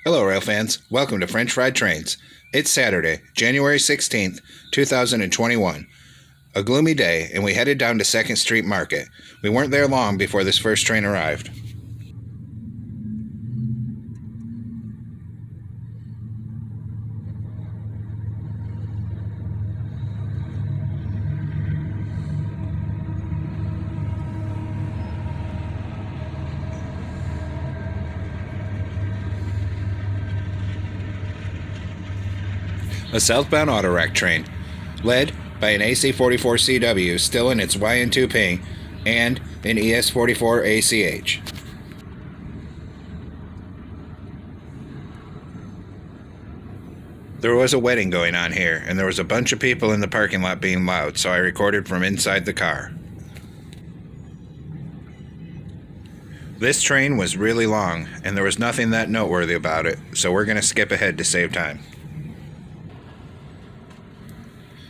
Hello, rail fans. Welcome to French Fried Trains. It's Saturday, January 16th, 2021. A gloomy day, and we headed down to 2nd Street Market. We weren't there long before this first train arrived. A southbound Autorack train, led by an AC44CW still in its YN2 paint and an ES44ACH. There was a wedding going on here, and there was a bunch of people in the parking lot being loud, so I recorded from inside the car. This train was really long, and there was nothing that noteworthy about it, so we're going to skip ahead to save time.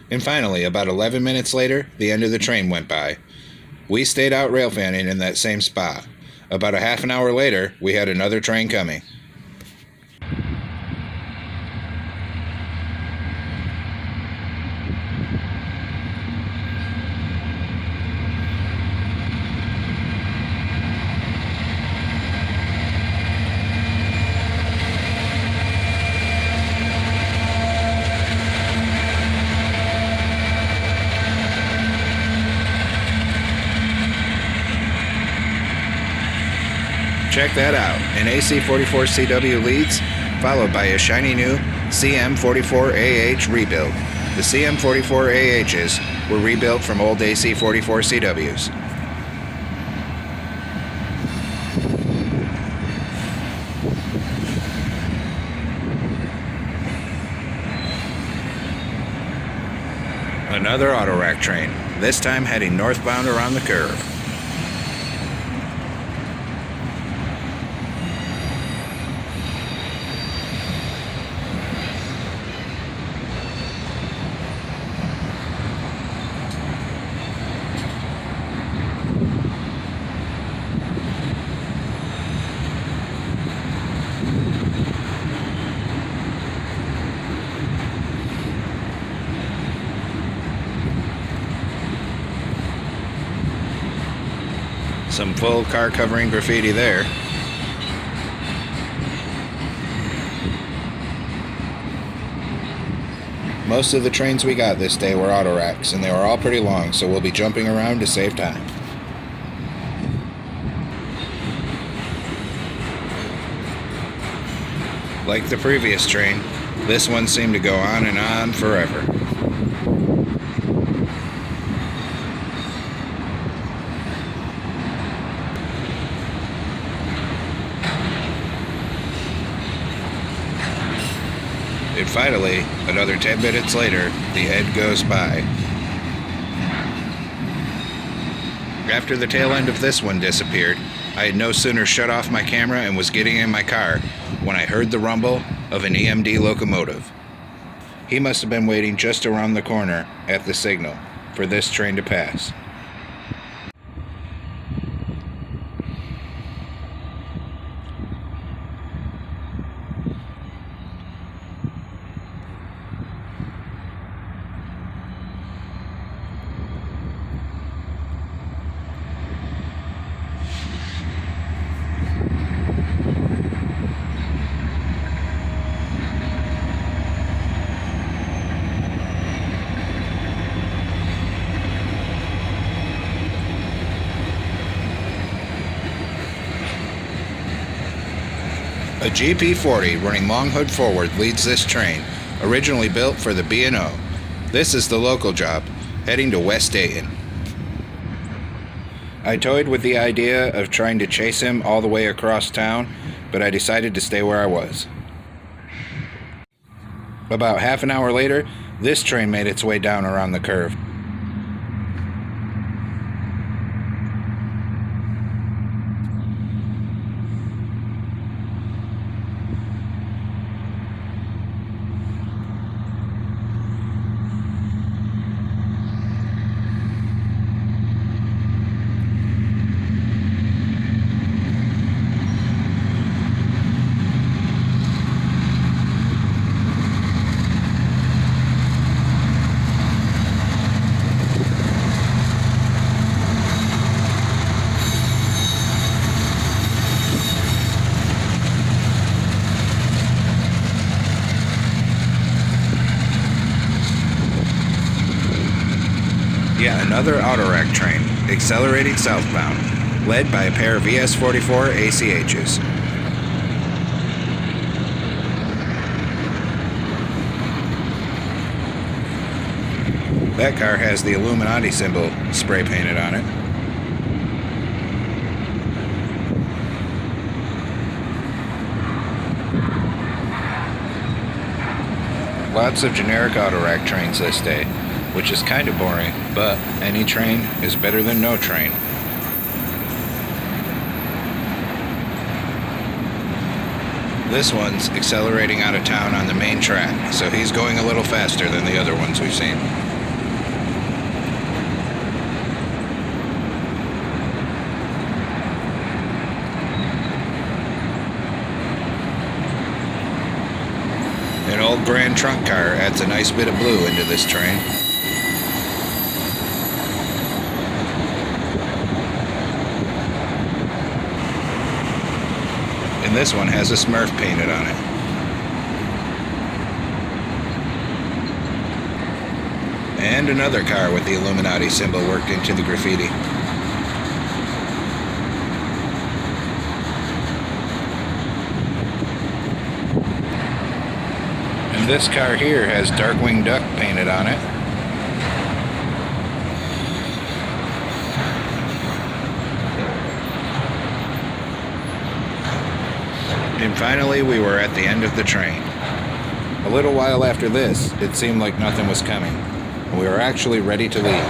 And finally, about 11 minutes later, the end of the train went by. We stayed out rail fanning in that same spot. About a half an hour later, we had another train coming. Check that out, an AC44CW leads, followed by a shiny new CM44AH rebuild. The CM44AHs were rebuilt from old AC44CWs. Another Autorack train, this time heading northbound around the curve. Some full car covering graffiti there. Most of the trains we got this day were Autoracks, and they were all pretty long, so we'll be jumping around to save time. Like the previous train, this one seemed to go on and on forever. And finally, another 10 minutes later, the head goes by. After the tail end of this one disappeared, I had no sooner shut off my camera and was getting in my car when I heard the rumble of an EMD locomotive. He must have been waiting just around the corner at the signal for this train to pass. A GP40 running long hood forward leads this train, originally built for the B&O. This is the local job, heading to West Dayton. I toyed with the idea of trying to chase him all the way across town, but I decided to stay where I was. About half an hour later, this train made its way down around the curve. Yet another Autorack train, accelerating southbound, led by a pair of ES-44 ACHs. That car has the Illuminati symbol spray painted on it. Lots of generic Autorack trains this day, which is kind of boring, but any train is better than no train. This one's accelerating out of town on the main track, so he's going a little faster than the other ones we've seen. An old Grand Trunk car adds a nice bit of blue into this train. And this one has a Smurf painted on it. And another car with the Illuminati symbol worked into the graffiti. And this car here has Darkwing Duck painted on it. And finally, we were at the end of the train. A little while after this, it seemed like nothing was coming. We were actually ready to leave.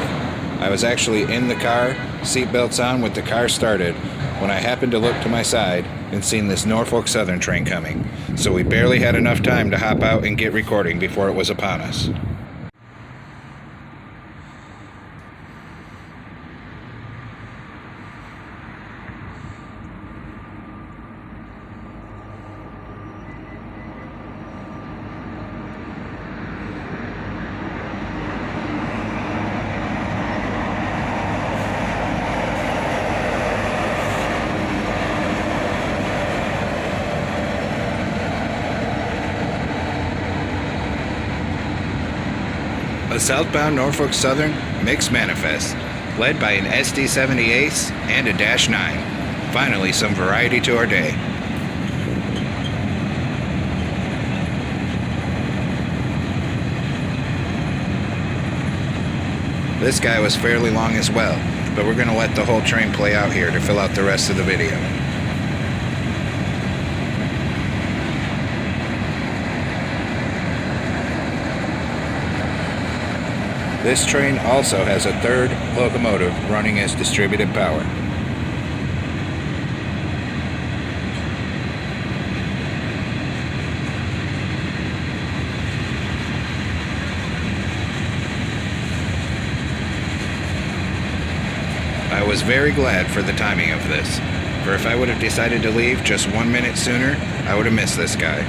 I was actually in the car, seatbelts on with the car started, when I happened to look to my side and seen this Norfolk Southern train coming. So we barely had enough time to hop out and get recording before it was upon us. A southbound Norfolk Southern mixed manifest, led by an SD70 Ace and a Dash 9. Finally, some variety to our day. This guy was fairly long as well, but we're going to let the whole train play out here to fill out the rest of the video. This train also has a third locomotive running as distributed power. I was very glad for the timing of this, for if I would have decided to leave just 1 minute sooner, I would have missed this guy.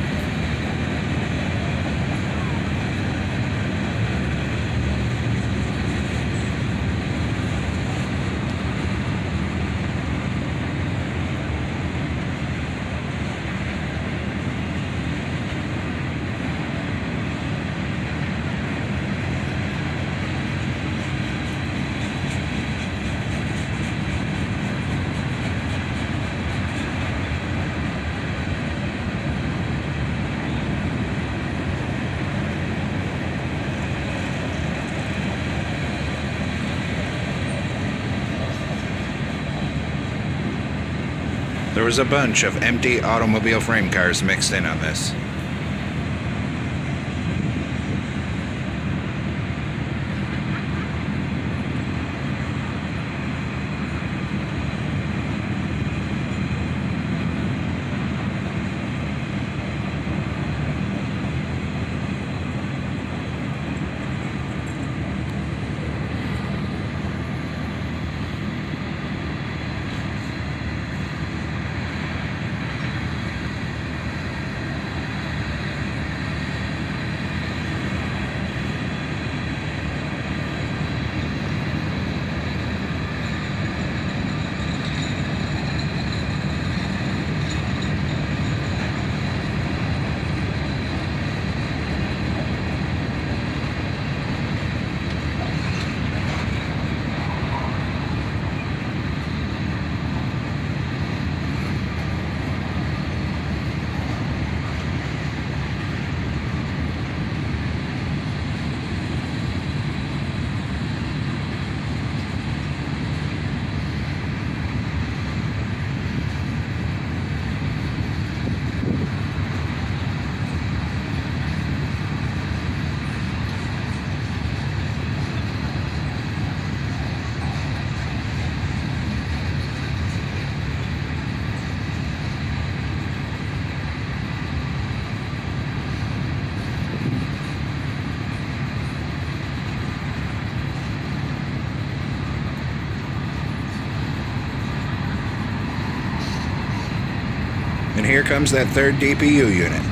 There was a bunch of empty automobile frame cars mixed in on this. here comes that third DPU unit.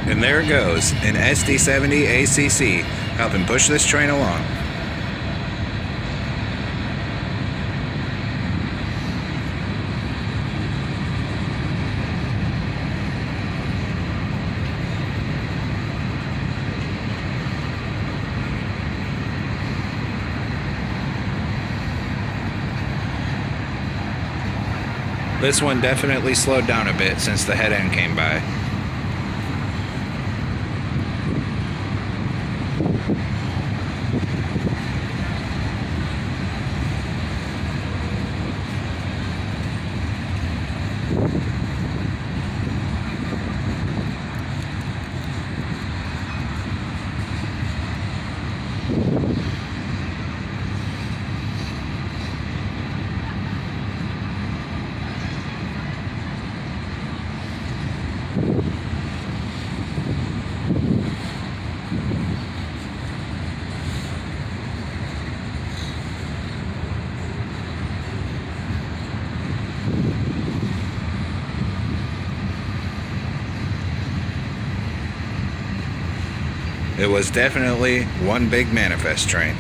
And there it goes, an SD70 ACC, helping push this train along. This one definitely slowed down a bit since the head end came by. It was definitely one big manifest train.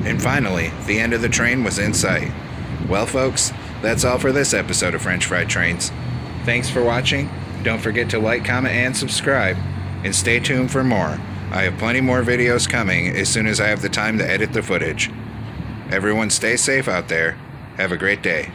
And finally, the end of the train was in sight. Well, folks, that's all for this episode of French Fried Trains. Thanks for watching. Don't forget to like, comment, and subscribe. And stay tuned for more. I have plenty more videos coming as soon as I have the time to edit the footage. Everyone stay safe out there. Have a great day.